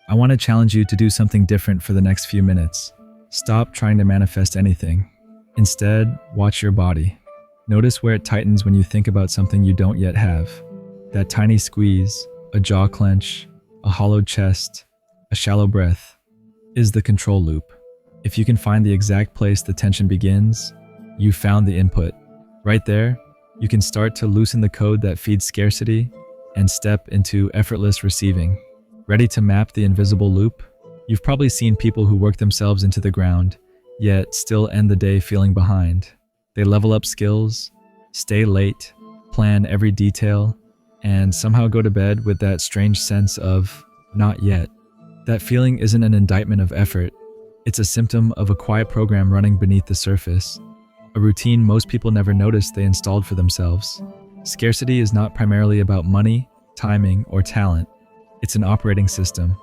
I want to challenge you to do something different for the next few minutes. Stop trying to manifest anything. Instead, watch your body. Notice where it tightens when you think about something you don't yet have. That tiny squeeze, a jaw clench, a hollowed chest, a shallow breath, is the control loop. If you can find the exact place the tension begins, you found the input. Right there, you can start to loosen the code that feeds scarcity and step into effortless receiving. Ready to map the invisible loop? You've probably seen people who work themselves into the ground, yet still end the day feeling behind. They level up skills, stay late, plan every detail, and somehow go to bed with that strange sense of not yet. That feeling isn't an indictment of effort. It's a symptom of a quiet program running beneath the surface, a routine most people never notice they installed for themselves. Scarcity is not primarily about money, timing, or talent. It's an operating system.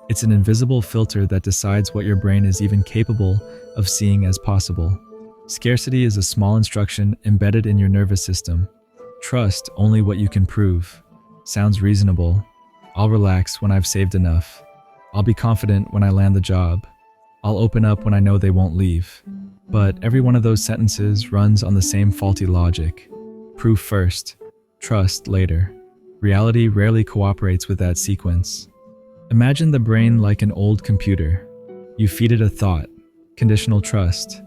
It's an invisible filter that decides what your brain is even capable of seeing as possible. Scarcity is a small instruction embedded in your nervous system. Trust only what you can prove. Sounds reasonable. I'll relax when I've saved enough. I'll be confident when I land the job. I'll open up when I know they won't leave. But every one of those sentences runs on the same faulty logic. Proof first, trust later. Reality rarely cooperates with that sequence. Imagine the brain like an old computer. You feed it a thought, conditional trust,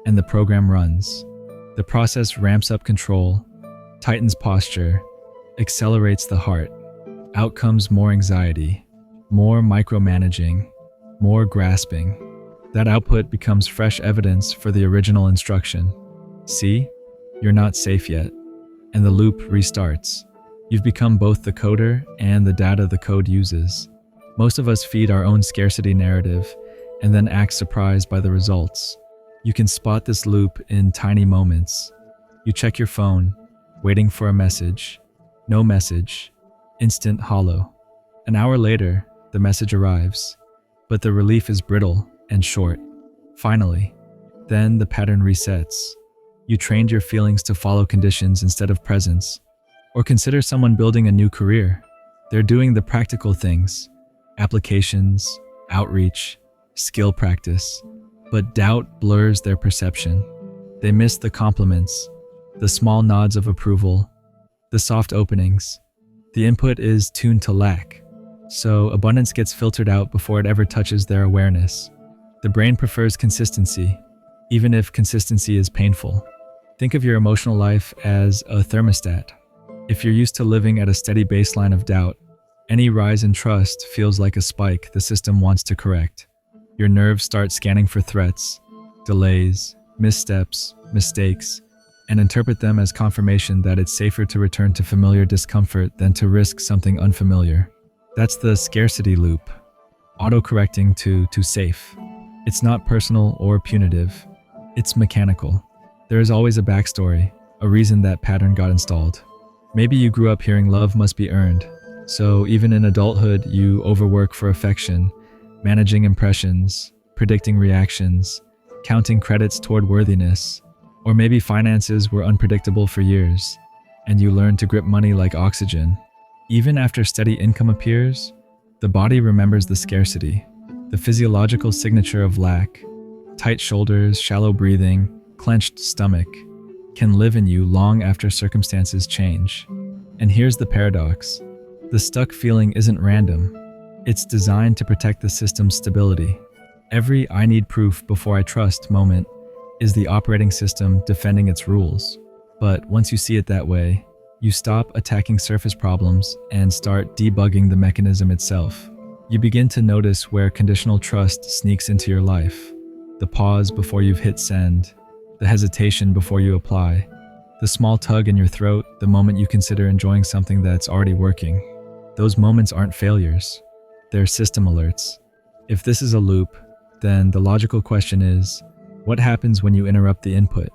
and the program runs. The process ramps up control, tightens posture, accelerates the heart. Out comes more anxiety, more micromanaging, more grasping. That output becomes fresh evidence for the original instruction. See? You're not safe yet. And the loop restarts. You've become both the coder and the data the code uses. Most of us feed our own scarcity narrative and then act surprised by the results. You can spot this loop in tiny moments. You check your phone, waiting for a message. No message. Instant hollow. An hour later, the message arrives, but the relief is brittle and short. Finally, then the pattern resets. You trained your feelings to follow conditions instead of presence. Or consider someone building a new career. They're doing the practical things, applications, outreach, skill practice, but doubt blurs their perception. They miss the compliments, the small nods of approval, the soft openings. The input is tuned to lack, so abundance gets filtered out before it ever touches their awareness. The brain prefers consistency, even if consistency is painful. Think of your emotional life as a thermostat. If you're used to living at a steady baseline of doubt, any rise in trust feels like a spike the system wants to correct. Your nerves start scanning for threats, delays, missteps, mistakes, and interpret them as confirmation that it's safer to return to familiar discomfort than to risk something unfamiliar. That's the scarcity loop, auto-correcting to safe. It's not personal or punitive. It's mechanical. There is always a backstory, a reason that pattern got installed. Maybe you grew up hearing love must be earned, so even in adulthood you overwork for affection, managing impressions, predicting reactions, counting credits toward worthiness. Or maybe finances were unpredictable for years, and you learned to grip money like oxygen. Even after steady income appears, the body remembers the scarcity, the physiological signature of lack. Tight shoulders, shallow breathing, clenched stomach can live in you long after circumstances change. And here's the paradox. The stuck feeling isn't random. It's designed to protect the system's stability. Every "I need proof before I trust" moment is the operating system defending its rules. But once you see it that way, you stop attacking surface problems and start debugging the mechanism itself. You begin to notice where conditional trust sneaks into your life. The pause before you've hit send, the hesitation before you apply, the small tug in your throat the moment you consider enjoying something that's already working. Those moments aren't failures. They're system alerts. If this is a loop, then the logical question is, what happens when you interrupt the input?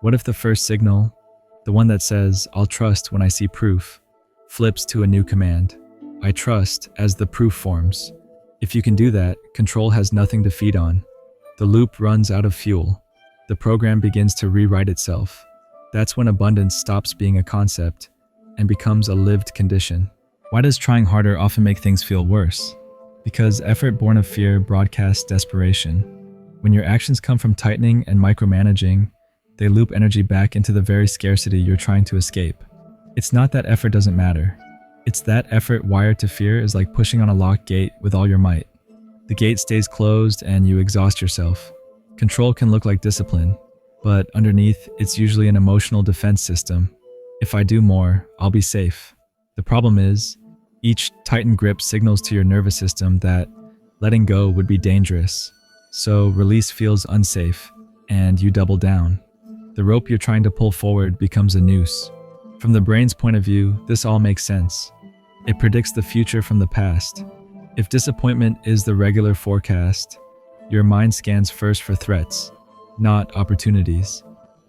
What if the first signal, the one that says, "I'll trust when I see proof," flips to a new command, "I trust," as the proof forms? If you can do that, control has nothing to feed on. The loop runs out of fuel. The program begins to rewrite itself. That's when abundance stops being a concept and becomes a lived condition. Why does trying harder often make things feel worse? Because effort born of fear broadcasts desperation. When your actions come from tightening and micromanaging, they loop energy back into the very scarcity you're trying to escape. It's not that effort doesn't matter. It's that effort wired to fear is like pushing on a locked gate with all your might. The gate stays closed and you exhaust yourself. Control can look like discipline, but underneath, it's usually an emotional defense system. If I do more, I'll be safe. The problem is, each tightened grip signals to your nervous system that letting go would be dangerous. So release feels unsafe, and you double down. The rope you're trying to pull forward becomes a noose. From the brain's point of view, this all makes sense. It predicts the future from the past. If disappointment is the regular forecast, your mind scans first for threats, not opportunities.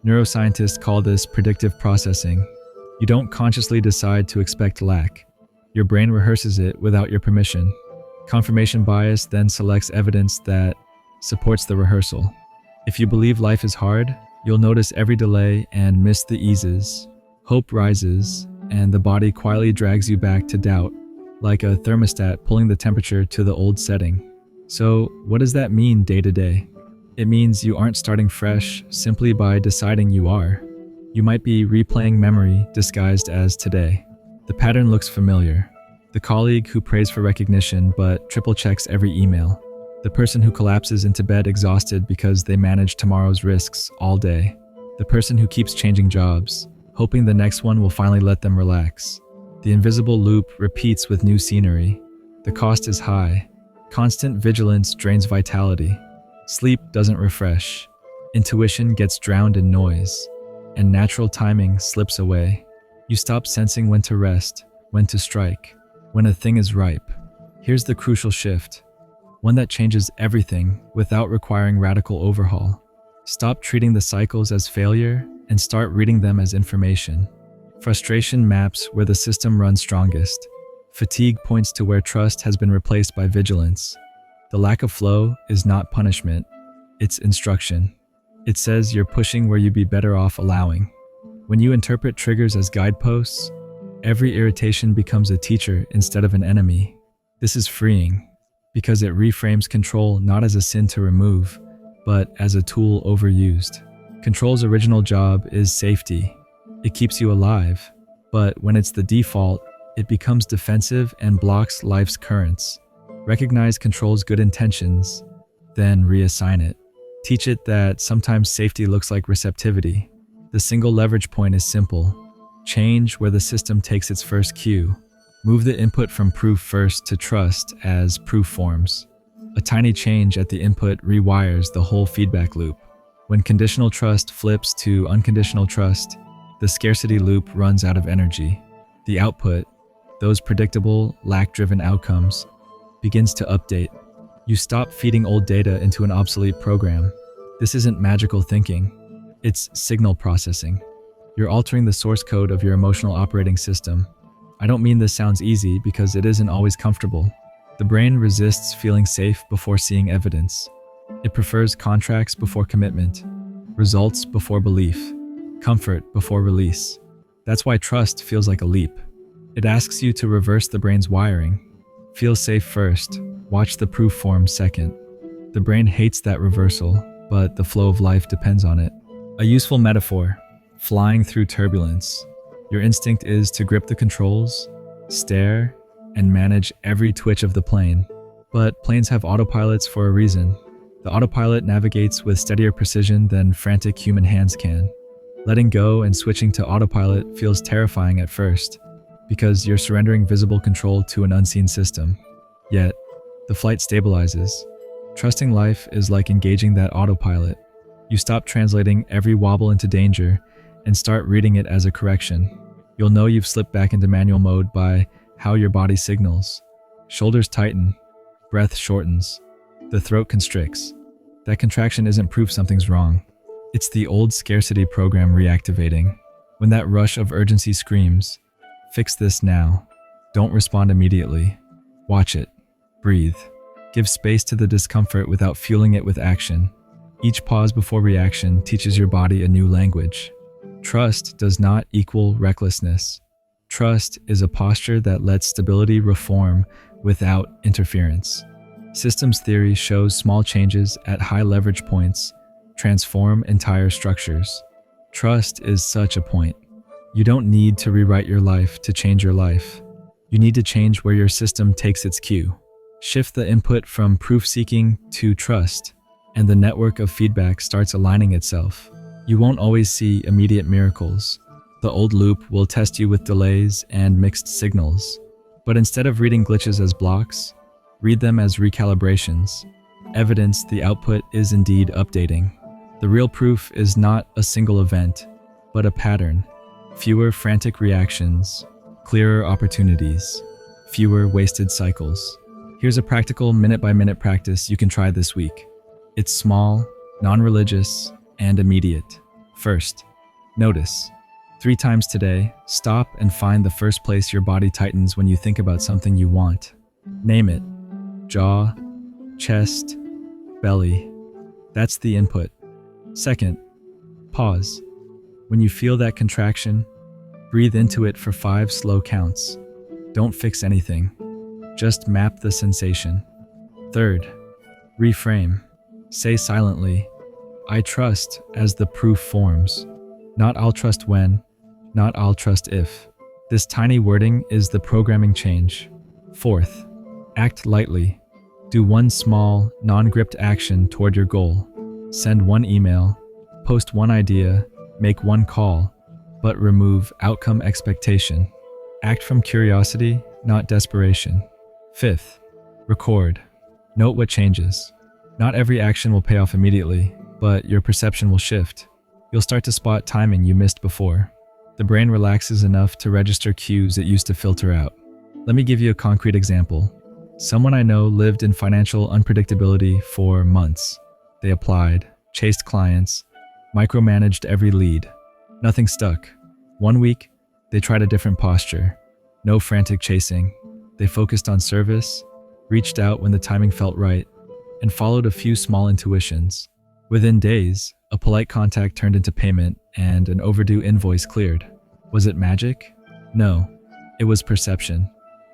Neuroscientists call this predictive processing. You don't consciously decide to expect lack. Your brain rehearses it without your permission. Confirmation bias then selects evidence that supports the rehearsal. If you believe life is hard, you'll notice every delay and miss the eases. Hope rises, and the body quietly drags you back to doubt, like a thermostat pulling the temperature to the old setting. So, what does that mean day to day? It means you aren't starting fresh simply by deciding you are. You might be replaying memory disguised as today. The pattern looks familiar. The colleague who prays for recognition but triple checks every email. The person who collapses into bed exhausted because they manage tomorrow's risks all day. The person who keeps changing jobs, hoping the next one will finally let them relax. The invisible loop repeats with new scenery. The cost is high. Constant vigilance drains vitality. Sleep doesn't refresh. Intuition gets drowned in noise. And natural timing slips away. You stop sensing when to rest, when to strike, when a thing is ripe. Here's the crucial shift. One that changes everything without requiring radical overhaul. Stop treating the cycles as failure and start reading them as information. Frustration maps where the system runs strongest. Fatigue points to where trust has been replaced by vigilance. The lack of flow is not punishment, it's instruction. It says you're pushing where you'd be better off allowing. When you interpret triggers as guideposts, every irritation becomes a teacher instead of an enemy. This is freeing, because it reframes control not as a sin to remove, but as a tool overused. Control's original job is safety. It keeps you alive, but when it's the default, it becomes defensive and blocks life's currents. Recognize control's good intentions, then reassign it. Teach it that sometimes safety looks like receptivity. The single leverage point is simple. Change where the system takes its first cue. Move the input from proof first to trust as proof forms. A tiny change at the input rewires the whole feedback loop. When conditional trust flips to unconditional trust, the scarcity loop runs out of energy. The output, those predictable, lack-driven outcomes, begins to update. You stop feeding old data into an obsolete program. This isn't magical thinking. It's signal processing. You're altering the source code of your emotional operating system. I don't mean this sounds easy because it isn't always comfortable. The brain resists feeling safe before seeing evidence. It prefers contracts before commitment, results before belief, comfort before release. That's why trust feels like a leap. It asks you to reverse the brain's wiring. Feel safe first, watch the proof form second. The brain hates that reversal, but the flow of life depends on it. A useful metaphor, flying through turbulence. Your instinct is to grip the controls, stare, and manage every twitch of the plane. But planes have autopilots for a reason. The autopilot navigates with steadier precision than frantic human hands can. Letting go and switching to autopilot feels terrifying at first, because you're surrendering visible control to an unseen system. Yet, the flight stabilizes. Trusting life is like engaging that autopilot. You stop translating every wobble into danger and start reading it as a correction. You'll know you've slipped back into manual mode by how your body signals. Shoulders tighten, breath shortens, the throat constricts. That contraction isn't proof something's wrong. It's the old scarcity program reactivating. When that rush of urgency screams, "Fix this now." Don't respond immediately. Watch it. Breathe. Give space to the discomfort without fueling it with action. Each pause before reaction teaches your body a new language. Trust does not equal recklessness. Trust is a posture that lets stability reform without interference. Systems theory shows small changes at high leverage points transform entire structures. Trust is such a point. You don't need to rewrite your life to change your life. You need to change where your system takes its cue. Shift the input from proof-seeking to trust, and the network of feedback starts aligning itself. You won't always see immediate miracles. The old loop will test you with delays and mixed signals. But instead of reading glitches as blocks, read them as recalibrations. Evidence the output is indeed updating. The real proof is not a single event, but a pattern. Fewer frantic reactions, clearer opportunities, fewer wasted cycles. Here's a practical minute-by-minute practice you can try this week. It's small, non-religious, and immediate. First, notice. 3 times today, stop and find the first place your body tightens when you think about something you want. Name it. Jaw, chest, belly. That's the input. Second, pause. When you feel that contraction, breathe into it for 5 slow counts. Don't fix anything. Just map the sensation. Third, reframe. Say silently, I trust as the proof forms. Not I'll trust when, not I'll trust if. This tiny wording is the programming change. Fourth, act lightly. Do one small, non-gripped action toward your goal. Send 1 email, post 1 idea, make 1 call, but remove outcome expectation. Act from curiosity, not desperation. Fifth, record. Note what changes. Not every action will pay off immediately, but your perception will shift. You'll start to spot timing you missed before. The brain relaxes enough to register cues it used to filter out. Let me give you a concrete example. Someone I know lived in financial unpredictability for months. They applied, chased clients, micromanaged every lead. Nothing stuck. 1 week, they tried a different posture. No frantic chasing. They focused on service, reached out when the timing felt right, and followed a few small intuitions. Within days, a polite contact turned into payment and an overdue invoice cleared. Was it magic? No, it was perception.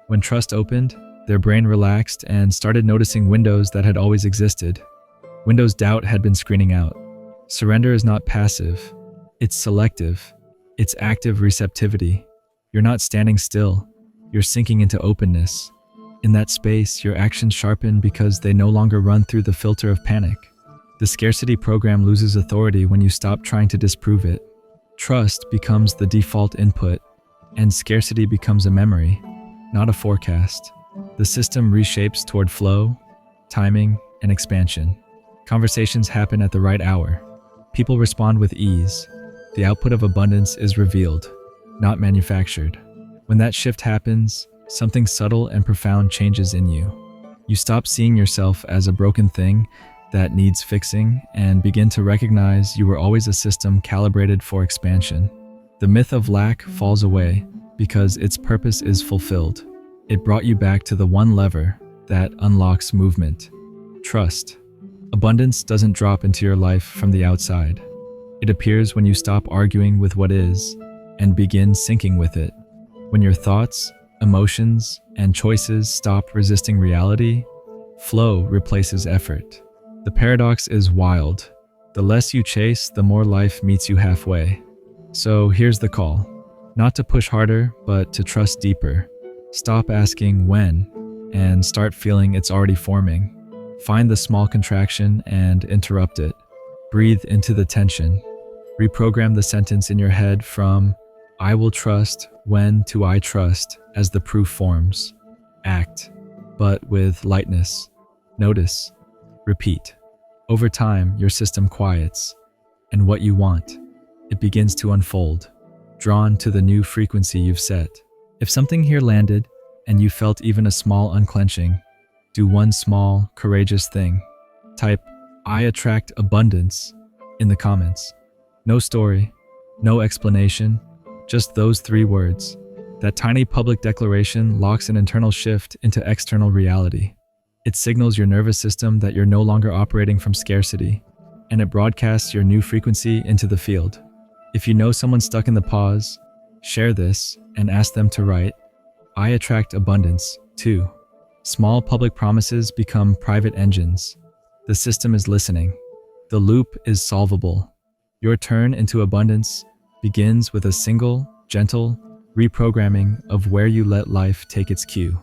When trust opened, their brain relaxed and started noticing windows that had always existed. Windows doubt had been screening out. Surrender is not passive. It's selective. It's active receptivity. You're not standing still. You're sinking into openness. In that space, your actions sharpen because they no longer run through the filter of panic. The scarcity program loses authority when you stop trying to disprove it. Trust becomes the default input, and scarcity becomes a memory, not a forecast. The system reshapes toward flow, timing, and expansion. Conversations happen at the right hour. People respond with ease. The output of abundance is revealed, not manufactured. When that shift happens, something subtle and profound changes in you. You stop seeing yourself as a broken thing that needs fixing and begin to recognize you were always a system calibrated for expansion. The myth of lack falls away because its purpose is fulfilled. It brought you back to the one lever that unlocks movement. Trust. Abundance doesn't drop into your life from the outside. It appears when you stop arguing with what is and begin syncing with it. When your thoughts, emotions, and choices stop resisting reality, flow replaces effort. The paradox is wild. The less you chase, the more life meets you halfway. So here's the call. Not to push harder, but to trust deeper. Stop asking when, and start feeling it's already forming. Find the small contraction and interrupt it. Breathe into the tension. Reprogram the sentence in your head from I will trust when to I trust as the proof forms. Act, but with lightness. Notice. Repeat. Over time, your system quiets, and what you want, it begins to unfold, drawn to the new frequency you've set. If something here landed and you felt even a small unclenching, do one small, courageous thing. Type, I attract abundance in the comments. No story, no explanation, just those 3 words. That tiny public declaration locks an internal shift into external reality. It signals your nervous system that you're no longer operating from scarcity, and it broadcasts your new frequency into the field. If you know someone stuck in the pause, share this and ask them to write, I attract abundance, too. Small public promises become private engines. The system is listening. The loop is solvable. Your turn into abundance begins with a single, gentle reprogramming of where you let life take its cue.